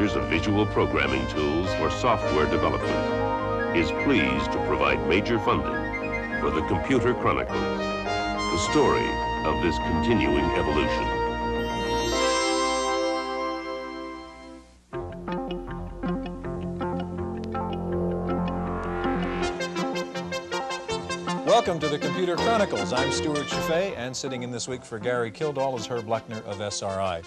manufacturers of visual programming tools for software development, is pleased to provide major funding for the Computer Chronicles, the story of this continuing evolution. Welcome to the Computer Chronicles. I'm Stewart Cheifet, and sitting in this week for Gary Kildall is Herb Lechner of SRI.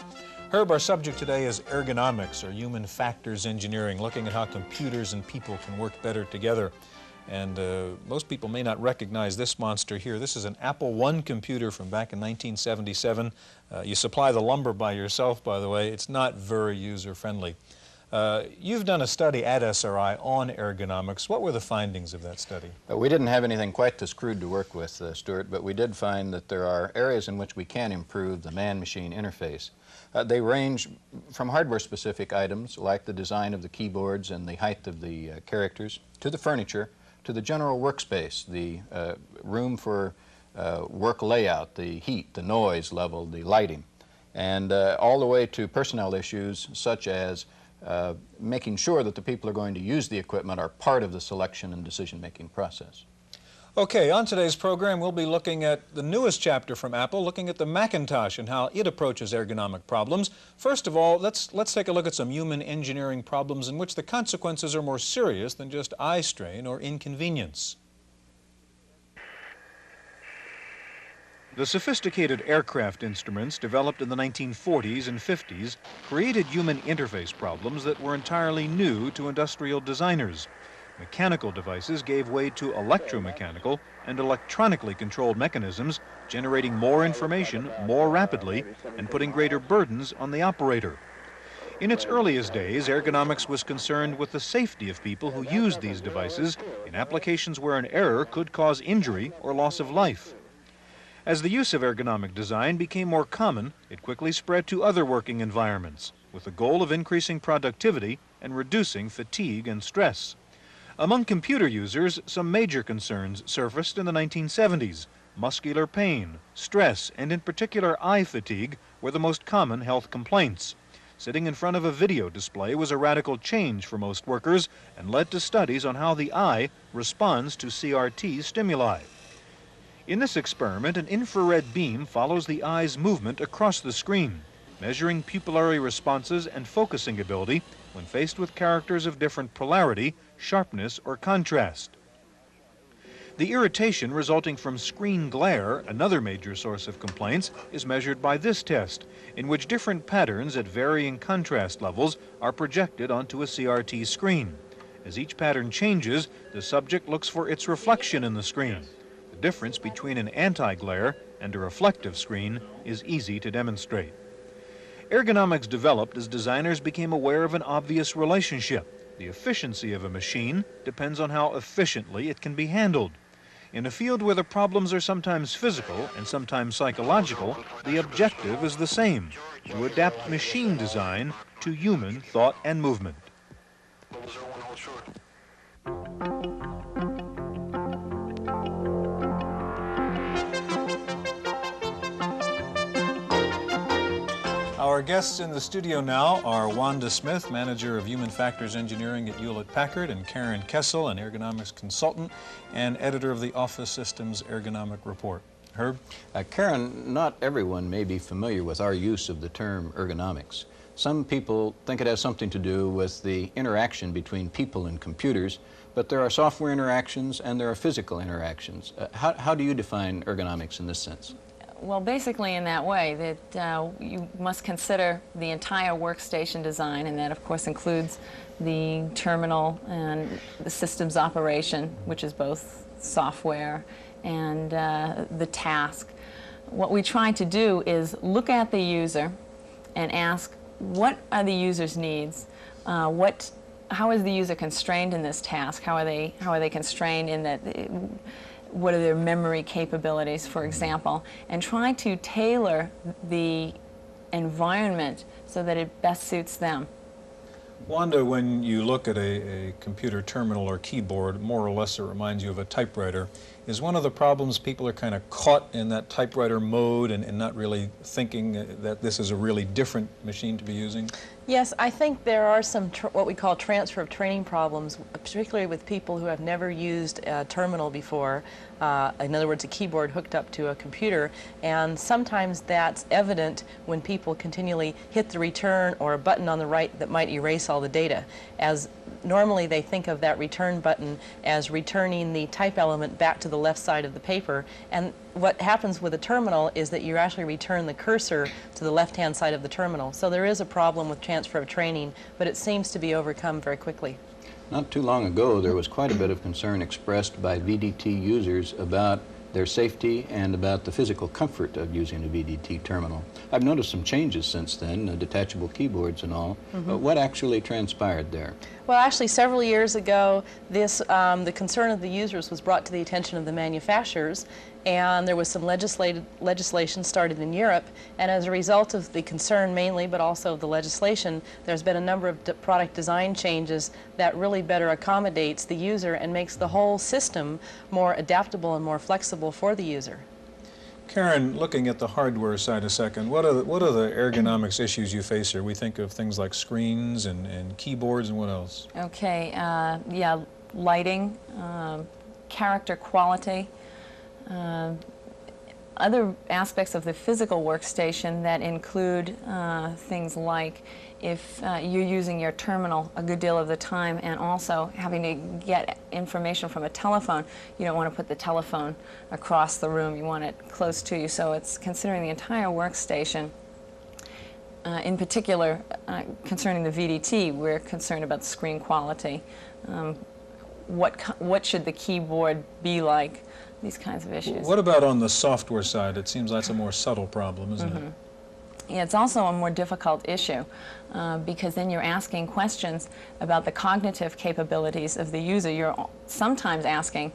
Herb, our subject today is ergonomics, or human factors engineering, looking at how computers and people can work better together. And most people may not recognize this monster here. This is an Apple I computer from back in 1977. You supply the lumber by yourself, by the way. It's not very user-friendly. You've done a study at SRI on ergonomics. What were the findings of that study? We didn't have anything quite this crude to work with, Stuart, but we did find that there are areas in which we can improve the man-machine interface. They range from hardware-specific items, like the design of the keyboards and the height of the characters, to the furniture, to the general workspace, the room for work layout, the heat, the noise level, the lighting, and all the way to personnel issues such as making sure that the people who are going to use the equipment are part of the selection and decision-making process. Okay, on today's program we'll be looking at the newest chapter from Apple, looking at the Macintosh and how it approaches ergonomic problems. First of all, let's take a look at some human engineering problems in which the consequences are more serious than just eye strain or inconvenience. The sophisticated aircraft instruments developed in the 1940s and 50s created human interface problems that were entirely new to industrial designers. Mechanical devices gave way to electromechanical and electronically controlled mechanisms, generating more information more rapidly and putting greater burdens on the operator. In its earliest days, ergonomics was concerned with the safety of people who used these devices in applications where an error could cause injury or loss of life. As the use of ergonomic design became more common, it quickly spread to other working environments, with the goal of increasing productivity and reducing fatigue and stress. Among computer users, some major concerns surfaced in the 1970s. Muscular pain, stress, and in particular eye fatigue were the most common health complaints. Sitting in front of a video display was a radical change for most workers and led to studies on how the eye responds to CRT stimuli. In this experiment, an infrared beam follows the eye's movement across the screen, measuring pupillary responses and focusing ability when faced with characters of different polarity, sharpness, or contrast. The irritation resulting from screen glare, another major source of complaints, is measured by this test, in which different patterns at varying contrast levels are projected onto a CRT screen. As each pattern changes, the subject looks for its reflection in the screen. The difference between an anti-glare and a reflective screen is easy to demonstrate. Ergonomics developed as designers became aware of an obvious relationship. The efficiency of a machine depends on how efficiently it can be handled. In a field where the problems are sometimes physical and sometimes psychological, the objective is the same: to adapt machine design to human thought and movement. Our guests in the studio now are Wanda Smith, Manager of Human Factors Engineering at Hewlett-Packard, and Karen Kessel, an ergonomics consultant and editor of the Office Systems Ergonomic Report. Herb? Karen, not everyone may be familiar with our use of the term ergonomics. Some people think it has something to do with the interaction between people and computers, but there are software interactions and there are physical interactions. How do you define ergonomics in this sense? Well, basically in that way, that you must consider the entire workstation design, and that of course includes the terminal and the systems operation, which is both software and the task. What we try to do is look at the user and ask, what are the user's needs? How is the user constrained in this task? How are they constrained in that? What are their memory capabilities, for example, and try to tailor the environment so that it best suits them. Wanda, when you look at a computer terminal or keyboard, more or less it reminds you of a typewriter. Is one of the problems people are kind of caught in that typewriter mode and not really thinking that this is a really different machine to be using? Yes, I think there are some what we call transfer of training problems, particularly with people who have never used a terminal before. In other words, a keyboard hooked up to a computer, and sometimes that's evident when people continually hit the return or a button on the right that might erase all the data. As normally they think of that return button as returning the type element back to the left side of the paper, and what happens with a terminal is that you actually return the cursor to the left-hand side of the terminal. So there is a problem with transfer of training, but it seems to be overcome very quickly. Not too long ago, there was quite a bit of concern expressed by VDT users about their safety and about the physical comfort of using a VDT terminal. I've noticed some changes since then, detachable keyboards and all. What actually transpired there? Well, actually, several years ago, the concern of the users was brought to the attention of the manufacturers, and there was some legislation started in Europe, and as a result of the concern mainly, but also the legislation, there's been a number of product design changes that really better accommodates the user and makes the whole system more adaptable and more flexible for the user. Karen, looking at the hardware side a second, what are the ergonomics issues you face here? We think of things like screens and keyboards, and what else? Okay, yeah, lighting, character quality, other aspects of the physical workstation that include things like if you're using your terminal a good deal of the time and also having to get information from a telephone, you don't want to put the telephone across the room, you want it close to you. So it's considering the entire workstation. In particular, concerning the VDT, we're concerned about screen quality. What should the keyboard be like? These kinds of issues. What about on the software side? It seems that's a more subtle problem, isn't it? Yeah, it's also a more difficult issue because then you're asking questions about the cognitive capabilities of the user. You're sometimes asking,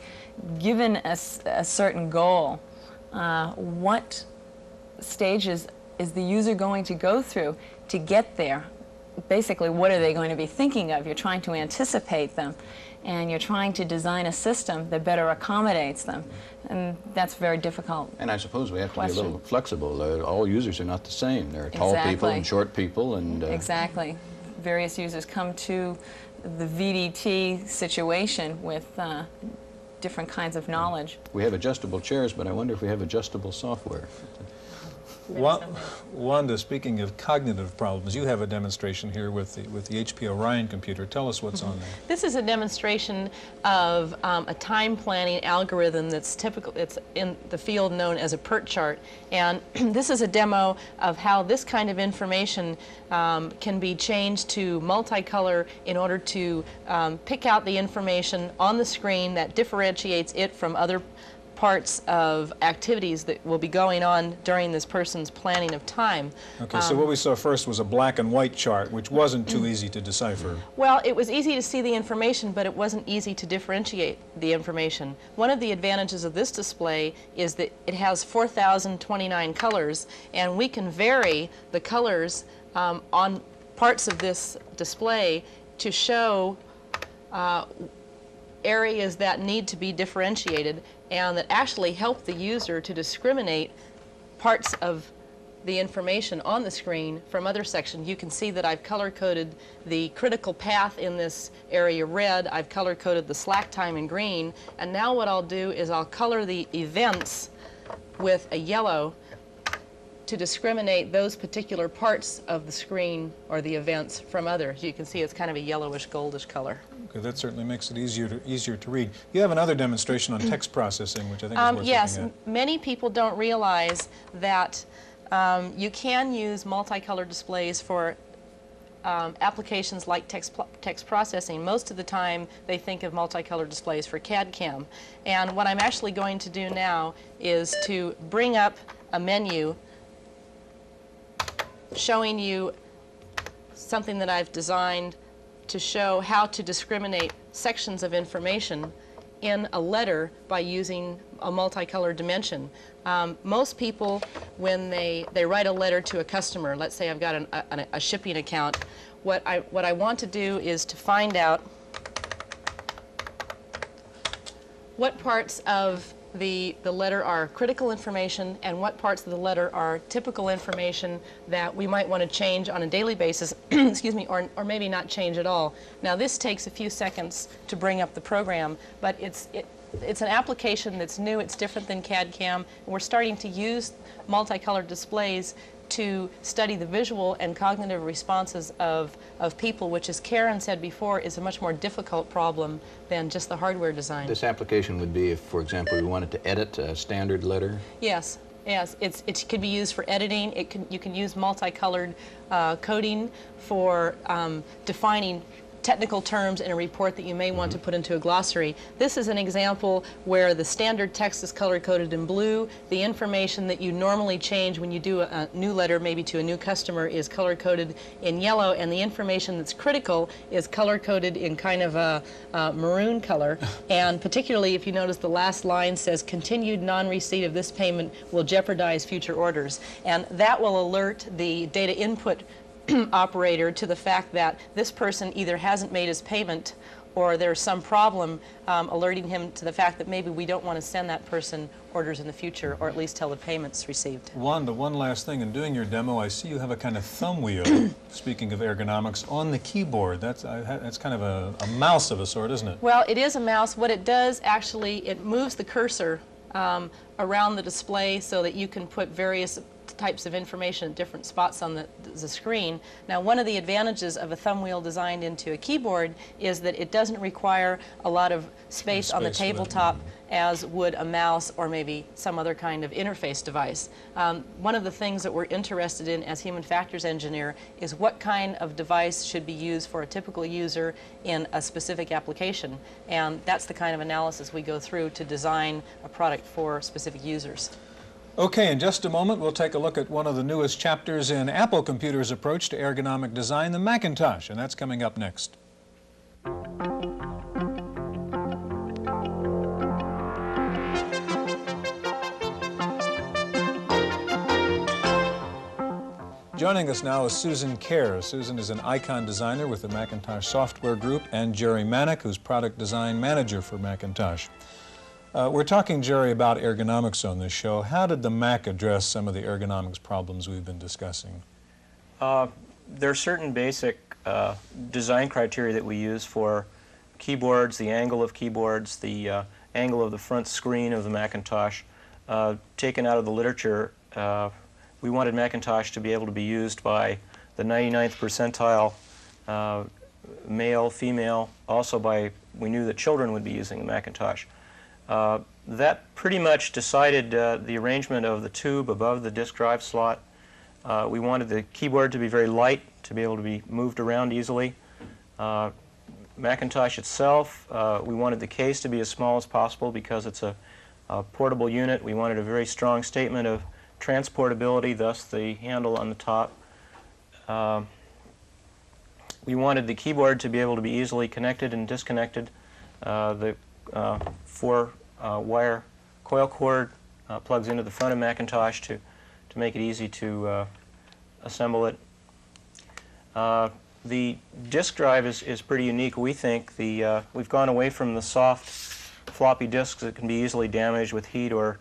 given a certain goal, what stages is the user going to go through to get there? Basically, what are they going to be thinking of? You're trying to anticipate them, and you're trying to design a system that better accommodates them. And that's very difficult. And I suppose we have to be a little flexible. All users are not the same. There are tall people and short people. And exactly. Various users come to the VDT situation with different kinds of knowledge. We have adjustable chairs, but I wonder if we have adjustable software. Wanda, speaking of cognitive problems, you have a demonstration here with the HP Orion computer. Tell us what's on there. This is a demonstration of a time planning algorithm that's typical. It's in the field known as a PERT chart, and this is a demo of how this kind of information can be changed to multicolor in order to pick out the information on the screen that differentiates it from other parts of activities that will be going on during this person's planning of time. Okay, so what we saw first was a black and white chart, which wasn't too easy to decipher. Well, it was easy to see the information, but it wasn't easy to differentiate the information. One of the advantages of this display is that it has 4,029 colors, and we can vary the colors on parts of this display to show areas that need to be differentiated and that actually help the user to discriminate parts of the information on the screen from other sections. You can see that I've color-coded the critical path in this area red, I've color-coded the slack time in green, and now what I'll do is I'll color the events with a yellow to discriminate those particular parts of the screen or the events from others. You can see it's kind of a yellowish, goldish color. Okay, that certainly makes it easier to read. You have another demonstration on text processing, which I think is worth yes, looking at. many people don't realize that you can use multicolor displays for applications like text processing. Most of the time they think of multicolor displays for CAD/CAM. And what I'm actually going to do now is to bring up a menu showing you something that I've designed to show how to discriminate sections of information in a letter by using a multicolor dimension. Most people, when they write a letter to a customer, let's say I've got a shipping account, what I want to do is to find out what parts of the letter are critical information and what parts of the letter are typical information that we might want to change on a daily basis, excuse me, or maybe not change at all. Now this takes a few seconds to bring up the program, but it's an application that's new, it's different than CAD/CAM, and we're starting to use multicolored displays to study the visual and cognitive responses of people, which, as Karen said before, is a much more difficult problem than just the hardware design. This application would be if, for example, we wanted to edit a standard letter? Yes. Yes, it can be used for editing. You can use multicolored coding for defining technical terms in a report that you may want to put into a glossary. This is an example where the standard text is color-coded in blue. The information that you normally change when you do a new letter, maybe to a new customer, is color-coded in yellow, and the information that's critical is color-coded in kind of a maroon color. And particularly if you notice the last line says, continued non-receipt of this payment will jeopardize future orders. And that will alert the data input operator to the fact that this person either hasn't made his payment or there's some problem, alerting him to the fact that maybe we don't want to send that person orders in the future, or at least tell the payment's received. Wanda, one last thing. In doing your demo, I see you have a kind of thumb wheel, speaking of ergonomics, on the keyboard. That's kind of a mouse of a sort, isn't it? Well, it is a mouse. What it does, actually, it moves the cursor around the display so that you can put various types of information at different spots on the screen. Now, one of the advantages of a thumb wheel designed into a keyboard is that it doesn't require a lot of space on the tabletop as would a mouse or maybe some other kind of interface device. One of the things that we're interested in as human factors engineer is what kind of device should be used for a typical user in a specific application. And that's the kind of analysis we go through to design a product for specific users. Okay, in just a moment, we'll take a look at one of the newest chapters in Apple Computer's approach to ergonomic design, the Macintosh, and that's coming up next. Joining us now is Susan Kerr. Susan is an icon designer with the Macintosh Software Group, and Jerry Manick, who's product design manager for Macintosh. We're talking, Jerry, about ergonomics on this show. How did the Mac address some of the ergonomics problems we've been discussing? There are certain basic design criteria that we use for keyboards, the angle of keyboards, the angle of the front screen of the Macintosh. Taken out of the literature, we wanted Macintosh to be able to be used by the 99th percentile, male, female. Also we knew that children would be using the Macintosh. That pretty much decided the arrangement of the tube above the disk drive slot. We wanted the keyboard to be very light, to be able to be moved around easily. Macintosh itself, we wanted the case to be as small as possible because it's a portable unit. We wanted a very strong statement of transportability, thus the handle on the top. We wanted the keyboard to be able to be easily connected and disconnected. The 4-wire coil cord plugs into the front of Macintosh to make it easy to assemble it. The disk drive is pretty unique. We think we've gone away from the soft floppy disks that can be easily damaged with heat or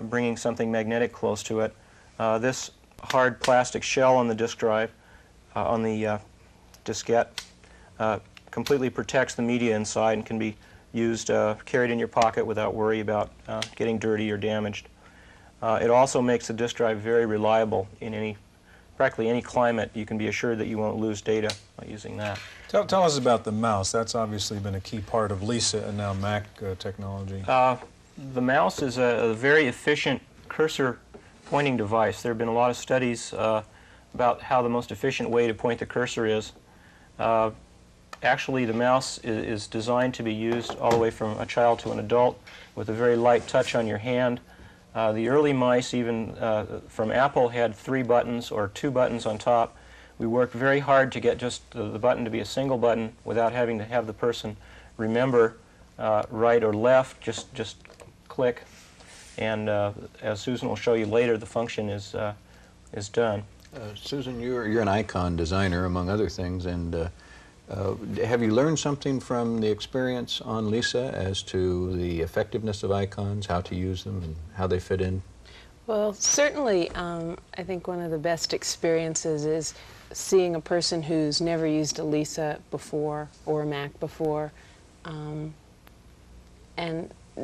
bringing something magnetic close to it. This hard plastic shell on the disk drive, on the diskette, completely protects the media inside and can be used, carried in your pocket without worry about getting dirty or damaged. It also makes the disk drive very reliable in practically any climate. You can be assured that you won't lose data by using that. Tell us about the mouse. That's obviously been a key part of Lisa and now Mac technology. The mouse is a very efficient cursor pointing device. There have been a lot of studies about how the most efficient way to point the cursor is. Actually, the mouse is designed to be used all the way from a child to an adult with a very light touch on your hand. The early mice, even from Apple, had 3 buttons or 2 buttons on top. We worked very hard to get just the button to be a single button without having to have the person remember right or left, just click. And as Susan will show you later, the function is done. Susan, you're an icon designer, among other things, and Have you learned something from the experience on Lisa as to the effectiveness of icons, how to use them, and how they fit in? Well, certainly, I think one of the best experiences is seeing a person who's never used a Lisa before or a Mac before, and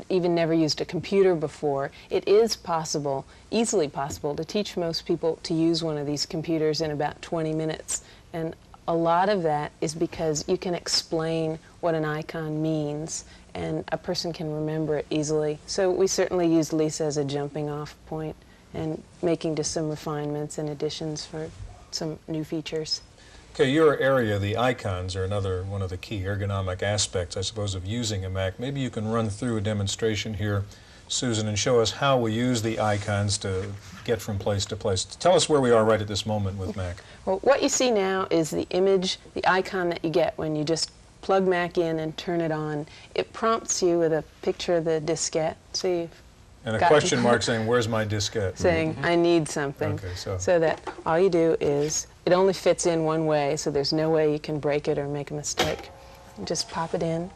even never used a computer before. It is possible, easily possible, to teach most people to use one of these computers in about 20 minutes. And a lot of that is because you can explain what an icon means, and a person can remember it easily. So we certainly use Lisa as a jumping off point and making just some refinements and additions for some new features. Okay, your area, the icons, are another one of the key ergonomic aspects, I suppose, of using a Mac. Maybe you can run through a demonstration here, Susan, and show us how we use the icons to get from place to place. Tell us where we are right at this moment with Mac. Well, what you see now is the image, the icon that you get when you just plug Mac in and turn it on. It prompts you with a picture of the diskette. So you've And a question mark saying, where's my diskette? saying, I need something. Okay, so that all you do is, it only fits in one way, so there's no way you can break it or make a mistake. You just pop it in.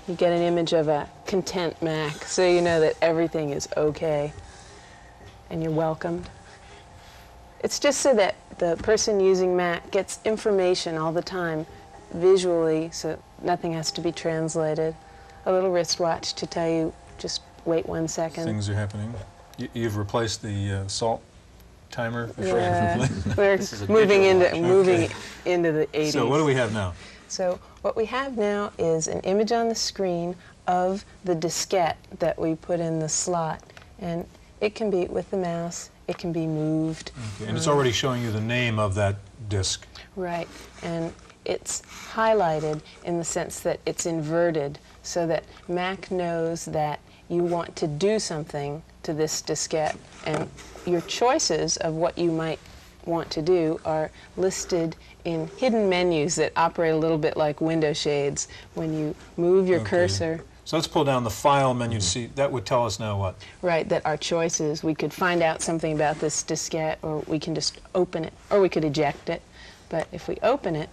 You get an image of a content Mac, so you know that everything is okay and you're welcomed. It's just so that the person using Mac gets information all the time visually, so nothing has to be translated. A little wristwatch to tell you, just wait 1 second. Things are happening. You've replaced the salt timer? Yeah, we're moving into the 80s. So what do we have now? So what we have now is an image on the screen of the diskette that we put in the slot, and it can be with the mouse, it can be moved. Okay. And it's already showing you the name of that disk. Right, and it's highlighted in the sense that it's inverted so that Mac knows that you want to do something to this diskette, and your choices of what you might want to do are listed in hidden menus that operate a little bit like window shades. When you move your cursor. So let's pull down the File menu to see. That would tell us now what? Right, that our choices, we could find out something about this diskette, or we can just open it, or we could eject it. But if we open it,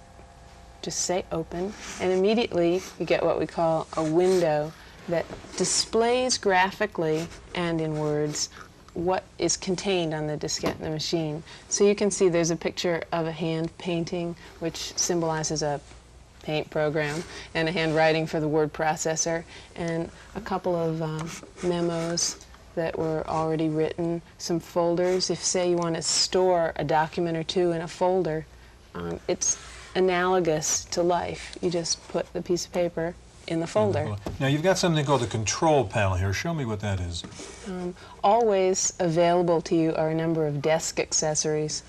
just say open, and immediately you get what we call a window that displays graphically and in words what is contained on the diskette in the machine. So you can see there's a picture of a hand painting, which symbolizes a paint program, and a handwriting for the word processor, and a couple of memos that were already written, some folders. If, say, you want to store a document or two in a folder, it's analogous to life. You just put the piece of paper in the folder. Now you've got something called the control panel here. Show me what that is. Always available to you are a number of desk accessories.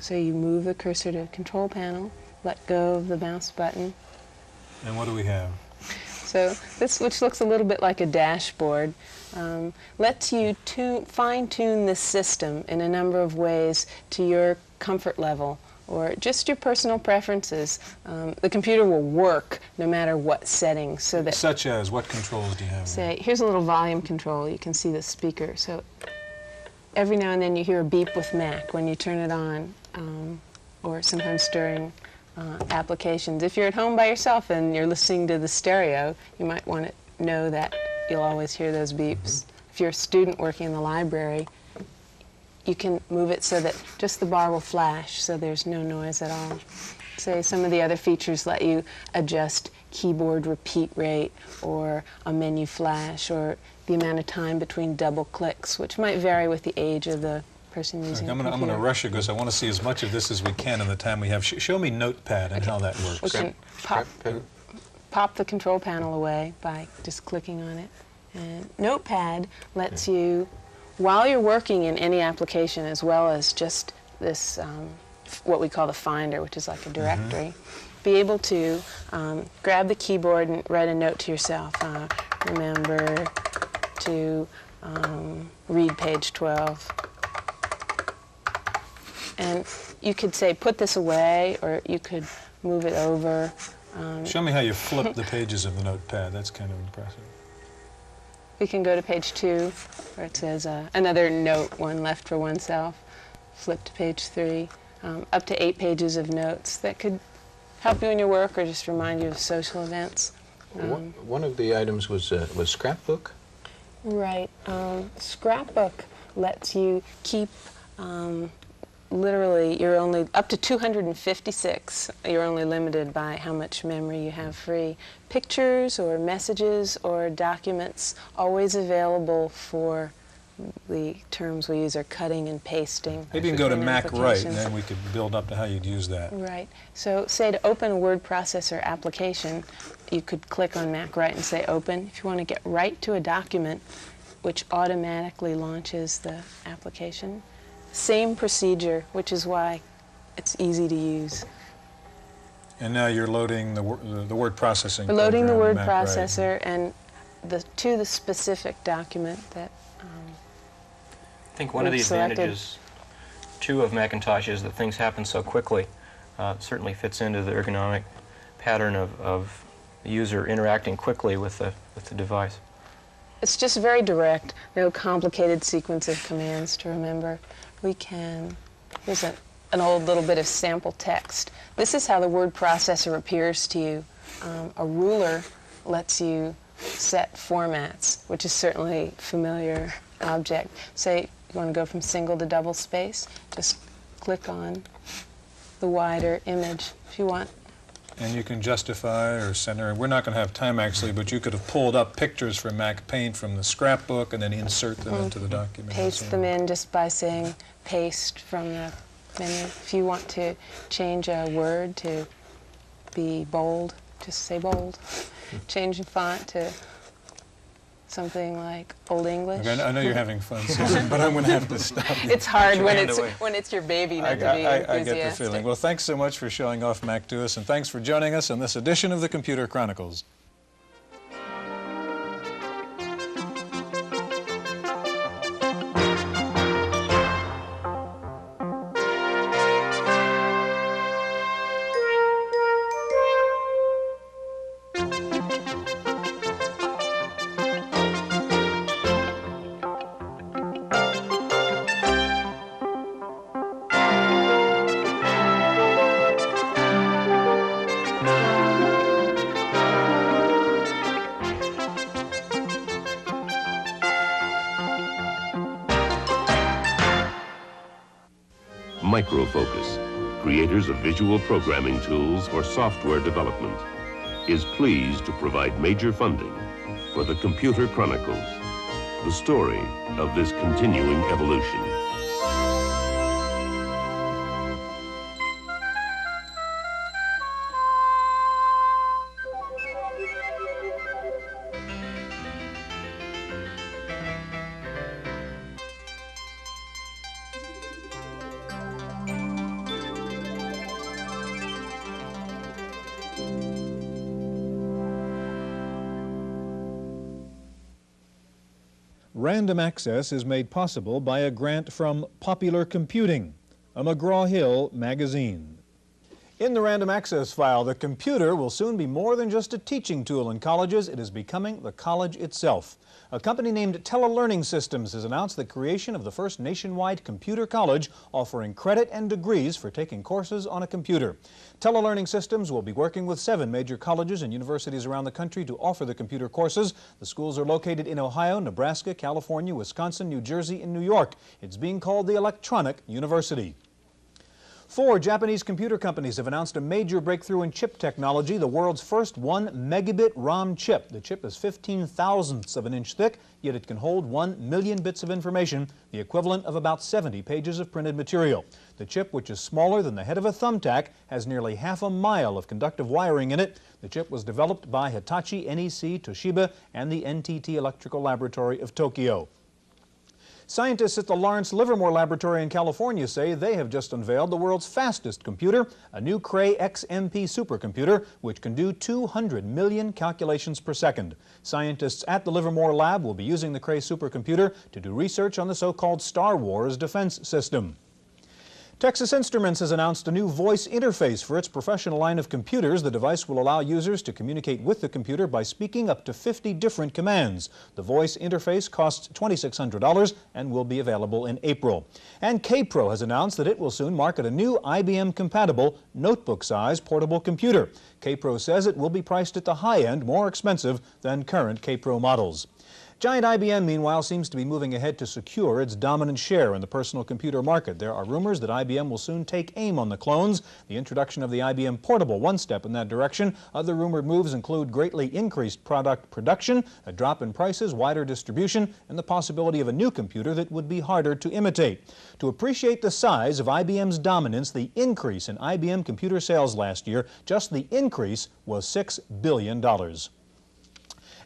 So you move the cursor to control panel, let go of the mouse button. And what do we have? So this, which looks a little bit like a dashboard, lets you fine-tune the system in a number of ways to your comfort level, or just your personal preferences. The computer will work no matter what settings. So that, such as, what controls do you have? Say, here's a little volume control. You can see the speaker. So every now and then you hear a beep with Mac when you turn it on, or sometimes during applications. If you're at home by yourself and you're listening to the stereo, you might want to know that you'll always hear those beeps. If you're a student working in the library, you can move it so that just the bar will flash, so there's no noise at all. Say some of the other features let you adjust keyboard repeat rate, or a menu flash, or the amount of time between double clicks, which might vary with the age of the person using the computer. I'm going to rush you because I want to see as much of this as we can in the time we have. Show me Notepad and how that works. We can pop the control panel away by just clicking on it. And Notepad lets you, while you're working in any application, as well as just this, what we call the Finder, which is like a directory, be able to grab the keyboard and write a note to yourself. Remember to read page 12. And you could say, put this away, or you could move it over. Show me how you flip the pages of the Notepad. That's kind of impressive. We can go to page 2, where it says another note, one left for oneself. Flip to page 3. Up to 8 pages of notes that could help you in your work or just remind you of social events. One of the items was scrapbook. Right. Scrapbook lets you keep literally, you're only up to 256. You're only limited by how much memory you have free. Pictures or messages or documents always available for the terms we use are cutting and pasting. Maybe you can go to in Mac Write, and applications. then we could build up to how you'd use that. Right. So say to open a word processor application, you could click on Mac Write and say open. If you want to get right to a document, which automatically launches the application. Same procedure, which is why it's easy to use. And now you're loading the word processing We're loading the program, word Mac Write. processor and to the specific document that I think one of the we've selected. advantages, too, of Macintosh is that things happen so quickly. Certainly fits into the ergonomic pattern of the user interacting quickly with the device. It's just very direct, no complicated sequence of commands to remember. We can, here's an old little bit of sample text. This is how the word processor appears to you. A ruler lets you set formats, which is certainly a familiar object. Say you want to go from single to double space, just click on the wider image if you want. And you can justify or center. We're not going to have time actually, but you could have pulled up pictures from Mac Paint from the scrapbook and then insert them into the document. Paste them in just by saying paste from the menu. If you want to change a word to be bold, just say bold. Change the font to something like Old English. Okay, I know you're having fun, Susan, but I'm going to have to stop you. It's hard when away. it's your baby not to be I enthusiastic. get the feeling. Well, thanks so much for showing off Mac to us, and thanks for joining us on this edition of the Computer Chronicles. Microfocus, creators of visual programming tools for software development, is pleased to provide major funding for the Computer Chronicles, the story of this continuing evolution. Random Access is made possible by a grant from Popular Computing, a McGraw-Hill magazine. In the Random Access file, the computer will soon be more than just a teaching tool in colleges. It is becoming the college itself. A company named Telelearning Systems has announced the creation of the first nationwide computer college offering credit and degrees for taking courses on a computer. Telelearning Systems will be working with 7 major colleges and universities around the country to offer the computer courses. The schools are located in Ohio, Nebraska, California, Wisconsin, New Jersey, and New York. It's being called the Electronic University. 4 Japanese computer companies have announced a major breakthrough in chip technology, the world's first 1 megabit ROM chip. The chip is 15 thousandths of an inch thick, yet it can hold 1 million bits of information, the equivalent of about 70 pages of printed material. The chip, which is smaller than the head of a thumbtack, has nearly half a mile of conductive wiring in it. The chip was developed by Hitachi, NEC, Toshiba, and the NTT Electrical Laboratory of Tokyo. Scientists at the Lawrence Livermore Laboratory in California say they have just unveiled the world's fastest computer, a new Cray XMP supercomputer, which can do 200 million calculations per second. Scientists at the Livermore Lab will be using the Cray supercomputer to do research on the so-called Star Wars defense system. Texas Instruments has announced a new voice interface for its professional line of computers. The device will allow users to communicate with the computer by speaking up to 50 different commands. The voice interface costs $2,600 and will be available in April. And K-Pro has announced that it will soon market a new IBM-compatible notebook-size portable computer. K-Pro says it will be priced at the high end, more expensive than current K-Pro models. Giant IBM, meanwhile, seems to be moving ahead to secure its dominant share in the personal computer market. There are rumors that IBM will soon take aim on the clones. The introduction of the IBM Portable, one step in that direction. Other rumored moves include greatly increased product production, a drop in prices, wider distribution, and the possibility of a new computer that would be harder to imitate. To appreciate the size of IBM's dominance, the increase in IBM computer sales last year, just the increase was $6 billion.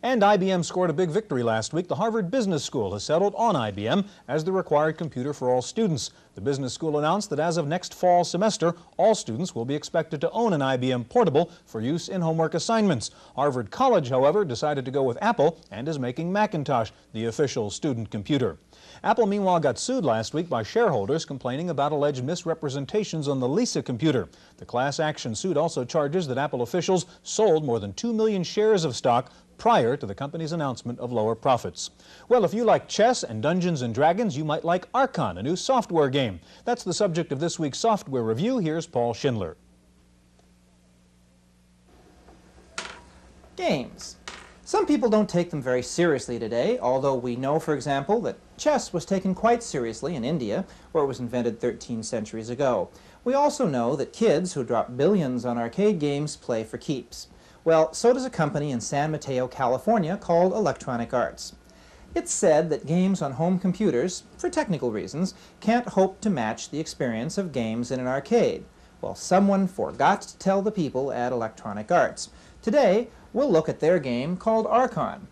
And IBM scored a big victory last week. The Harvard Business School has settled on IBM as the required computer for all students. The business school announced that as of next fall semester, all students will be expected to own an IBM Portable for use in homework assignments. Harvard College, however, decided to go with Apple and is making Macintosh the official student computer. Apple, meanwhile, got sued last week by shareholders complaining about alleged misrepresentations on the Lisa computer. The class action suit also charges that Apple officials sold more than 2 million shares of stock prior to the company's announcement of lower profits. Well, if you like chess and Dungeons and Dragons, you might like Archon, a new software game. That's the subject of this week's software review. Here's Paul Schindler. Games. Some people don't take them very seriously today, although we know, for example, that chess was taken quite seriously in India, where it was invented 13 centuries ago. We also know that kids who drop billions on arcade games play for keeps. Well, so does a company in San Mateo, California called Electronic Arts. It's said that games on home computers, for technical reasons, can't hope to match the experience of games in an arcade. Well, someone forgot to tell the people at Electronic Arts. Today, we'll look at their game called Archon.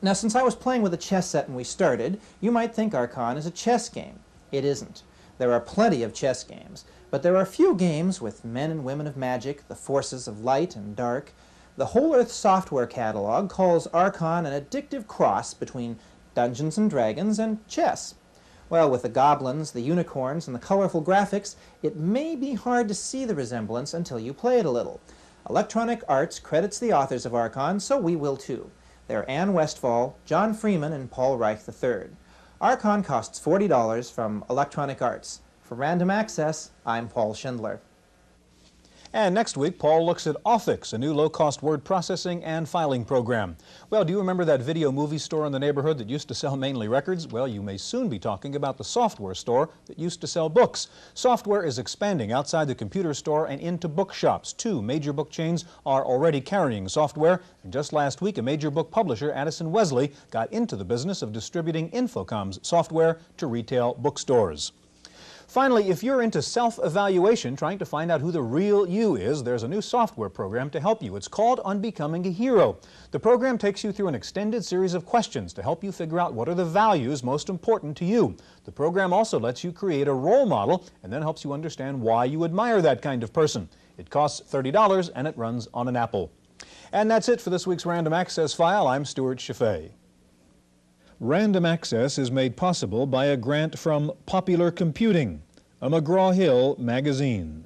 Now, since I was playing with a chess set when we started, you might think Archon is a chess game. It isn't. There are plenty of chess games, but there are few games with men and women of magic, the forces of light and dark. The Whole Earth software catalog calls Archon an addictive cross between Dungeons and Dragons and chess. Well, with the goblins, the unicorns, and the colorful graphics, it may be hard to see the resemblance until you play it a little. Electronic Arts credits the authors of Archon, so we will too. They're Ann Westfall, John Freeman, and Paul Reich III. Archon costs $40 from Electronic Arts. For Random Access, I'm Paul Schindler. And next week, Paul looks at Office, a new low-cost word processing and filing program. Well, do you remember that video movie store in the neighborhood that used to sell mainly records? Well, you may soon be talking about the software store that used to sell books. Software is expanding outside the computer store and into bookshops. 2 major book chains are already carrying software. And just last week, a major book publisher, Addison Wesley, got into the business of distributing Infocom's software to retail bookstores. Finally, if you're into self-evaluation, trying to find out who the real you is, there's a new software program to help you. It's called Unbecoming a Hero. The program takes you through an extended series of questions to help you figure out what are the values most important to you. The program also lets you create a role model and then helps you understand why you admire that kind of person. It costs $30 and it runs on an Apple. And that's it for this week's Random Access File. I'm Stewart Cheifet. Random Access is made possible by a grant from Popular Computing, a McGraw-Hill magazine.